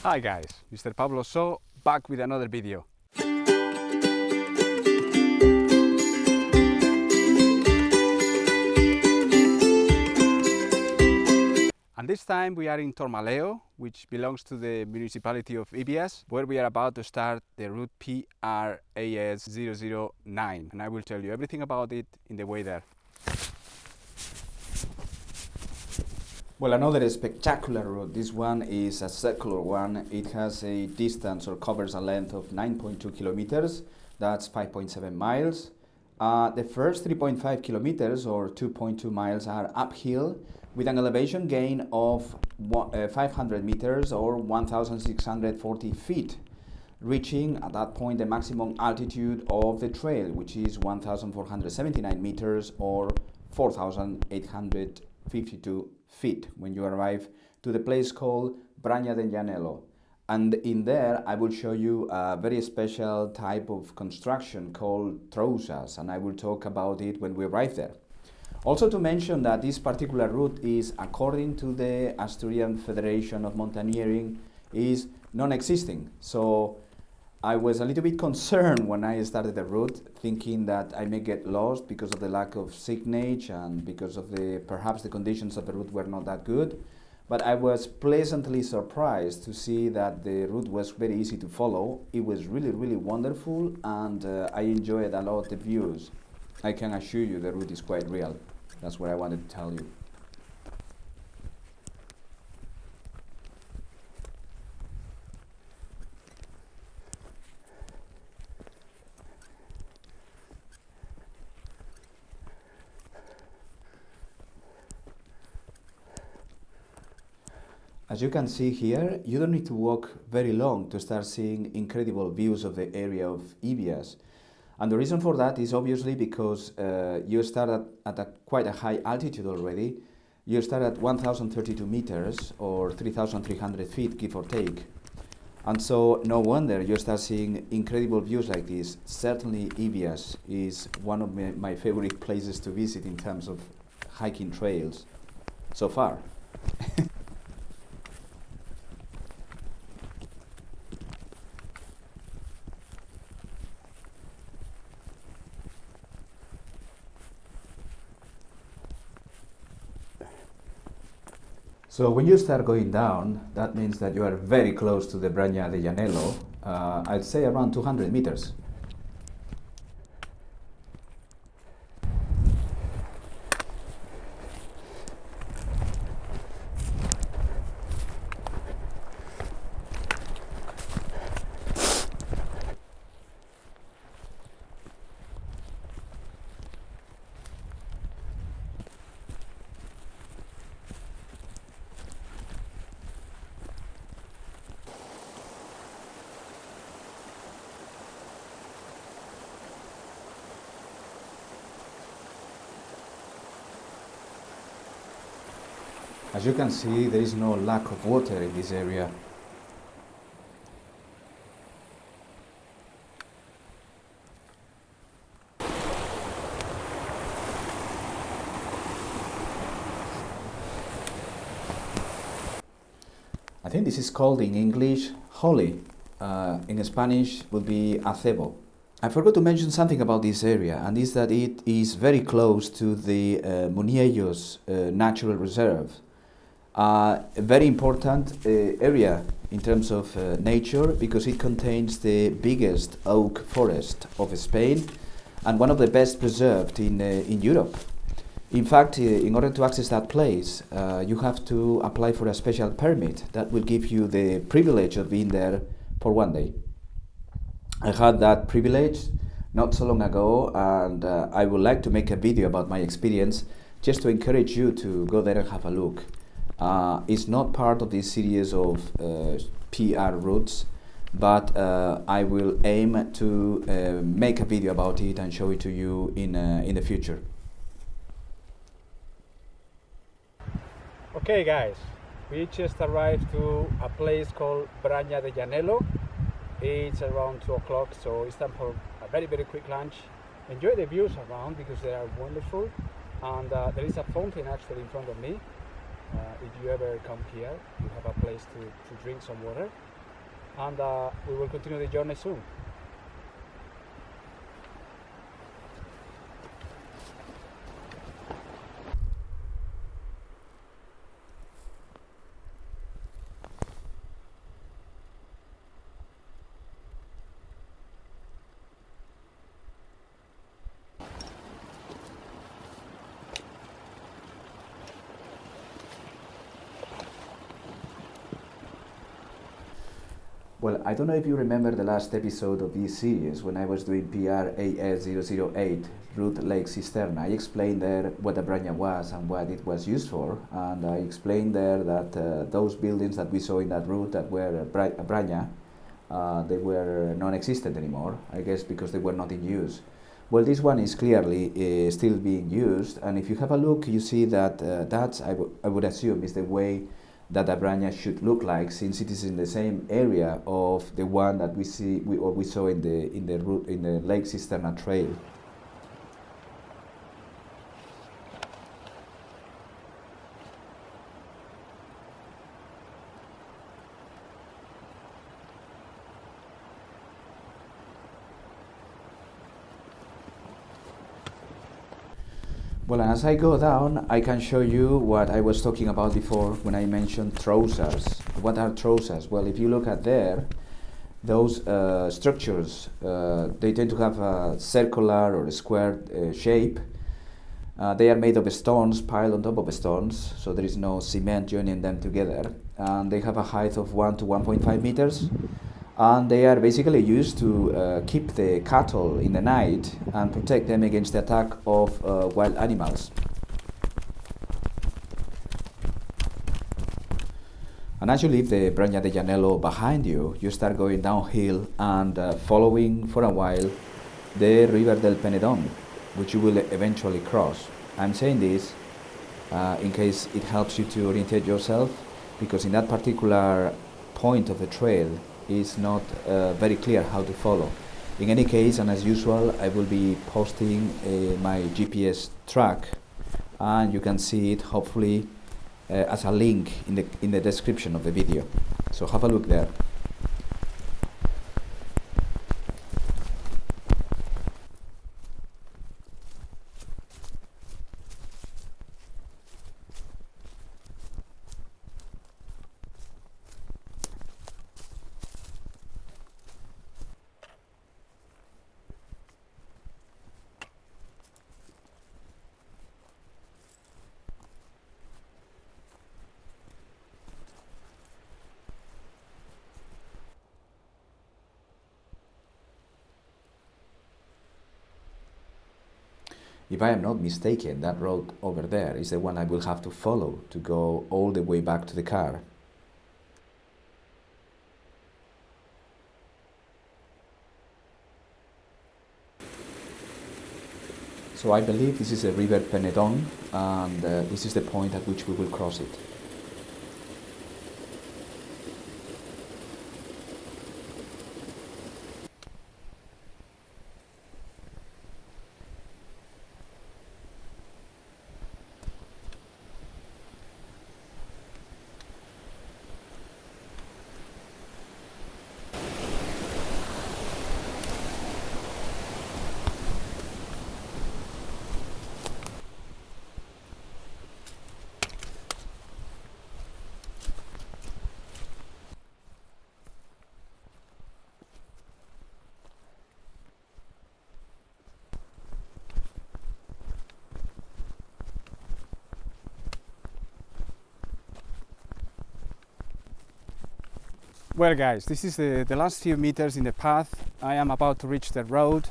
Hi guys, Mr. Pablo, so back with another video. And this time we are in Tormaleo, which belongs to the municipality of Ibias, where we are about to start the route PRAS 009. And I will tell you everything about it in the way there. Well, another spectacular route. This one is a circular one. It has a distance or covers a length of 9.2 kilometers. That's 5.7 miles. The first 3.5 kilometers or 2.2 miles are uphill with an elevation gain of 500 meters or 1,640 feet, reaching at that point the maximum altitude of the trail, which is 1,479 meters or 4,852 feet when you arrive to the place called Braña de Llanelo. And in there I will show you a very special type of construction called trousas, and I will talk about it when we arrive there. Also to mention that this particular route is, according to the Asturian Federation of Mountaineering, is non-existing. So I was a little bit concerned when I started the route, thinking that I may get lost because of the lack of signage and because of perhaps the conditions of the route were not that good. But I was pleasantly surprised to see that the route was very easy to follow. It was really, really wonderful, and I enjoyed a lot the views. I can assure you the route is quite real. That's what I wanted to tell you. As you can see here, you don't need to walk very long to start seeing incredible views of the area of Ibias. And the reason for that is obviously because you start at quite a high altitude already. You start at 1,032 meters or 3,300 feet, give or take. And so no wonder you start seeing incredible views like this. Certainly Ibias is one of my favorite places to visit in terms of hiking trails so far. So when you start going down, that means that you are very close to the Braña de Llanelo, I'd say around 200 meters. As you can see, there is no lack of water in this area. I think this is called in English holly. In Spanish would be acebo. I forgot to mention something about this area, and is that it is very close to the Muniellos Natural Reserve. A very important area in terms of nature, because it contains the biggest oak forest of Spain and one of the best preserved in Europe. In fact, in order to access that place, you have to apply for a special permit that will give you the privilege of being there for one day. I had that privilege not so long ago, and I would like to make a video about my experience just to encourage you to go there and have a look. It's not part of this series of PR routes, but I will aim to make a video about it and show it to you in the future. Okay guys, we just arrived to a place called Braña de Llanelo. It's around 2 o'clock, so it's time for a very, very quick lunch. Enjoy the views around because they are wonderful, and there is a fountain actually in front of me. If you ever come here, you have a place to drink some water. and we will continue the journey soon. Well, I don't know if you remember the last episode of this series when I was doing PRAS008, Route Lake Cisterna. I explained there what a Braña was and what it was used for, and I explained there that those buildings that we saw in that route that were a Braña, they were non-existent anymore, I guess because they were not in use. Well, this one is clearly still being used, and if you have a look, you see that that's, I would assume, is the way that a Braña should look like, since it is in the same area of the one that we saw in the Lake Cisterna trail. Well, as I go down, I can show you what I was talking about before when I mentioned trousas. What are trousas? Well, if you look at there, those structures, they tend to have a circular or a square shape. They are made of stones piled on top of stones, so there is no cement joining them together. And they have a height of 1 to 1.5 meters. And they are basically used to keep the cattle in the night and protect them against the attack of wild animals. And as you leave the Braña de Llanelo behind you, you start going downhill and following for a while the River del Penedón, which you will eventually cross. I'm saying this in case it helps you to orientate yourself, because in that particular point of the trail, is not very clear how to follow. In any case, and as usual, I will be posting my GPS track, and you can see it hopefully as a link in the description of the video. So have a look there. If I am not mistaken, that road over there is the one I will have to follow to go all the way back to the car. So I believe this is the River Penedón, and this is the point at which we will cross it. Well guys, this is the last few meters in the path. I am about to reach the road.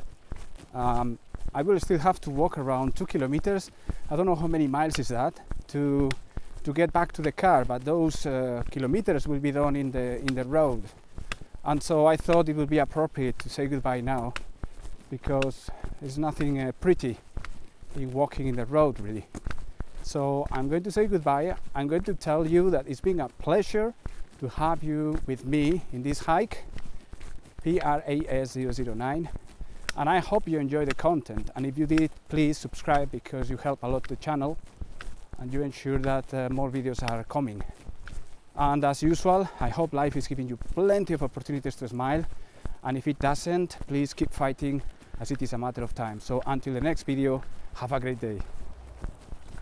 I will still have to walk around 2 kilometers. I don't know how many miles is that to get back to the car, but those kilometers will be done in the road. And so I thought it would be appropriate to say goodbye now, because there's nothing pretty in walking in the road really. So I'm going to say goodbye. I'm going to tell you that it's been a pleasure to have you with me in this hike, PRAS009, and I hope you enjoy the content. And if you did, please subscribe, because you help a lot the channel and you ensure that more videos are coming. And as usual, I hope life is giving you plenty of opportunities to smile, and if it doesn't, please keep fighting, as it is a matter of time. So until the next video, have a great day.